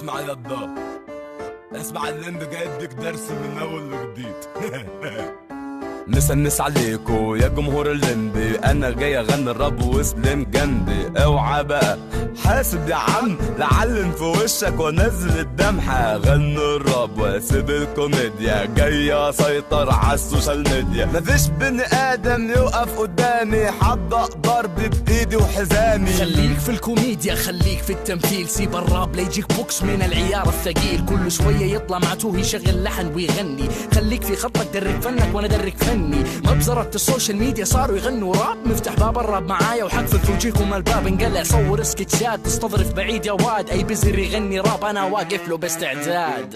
اسمع يا الضا، اسمع اللمب جاي اديك درس من اول وجديد. نسنس عليكو يا جمهور اللمبي، انا جاي اغني الراب واسلم جنبي. اوعى بقى حاسب يا عم لعلم في وشك وانزل الدمحة. غني الراب واسيب الكوميديا، جاي اسيطر على السوشيال ميديا. مفيش بني ادم يوقف قدامي، حضق ضرب بايدي وحزامي. خليك في الكوميديا خليك في التمثيل، سيب الراب ليجيك بوكس من العيار الثقيل. كل شوية يطلع معتوه يشغل لحن ويغني. خليك في خطك درك فنك وانا درك فني. مبزرة السوشيال ميديا صاروا يغنوا راب، نفتح باب الراب معايا وحقفل توجيكم الباب. نقلع صور سكتشات تستظرف بعيد يا واد، اي بزر يغني راب انا واقف له باستعداد.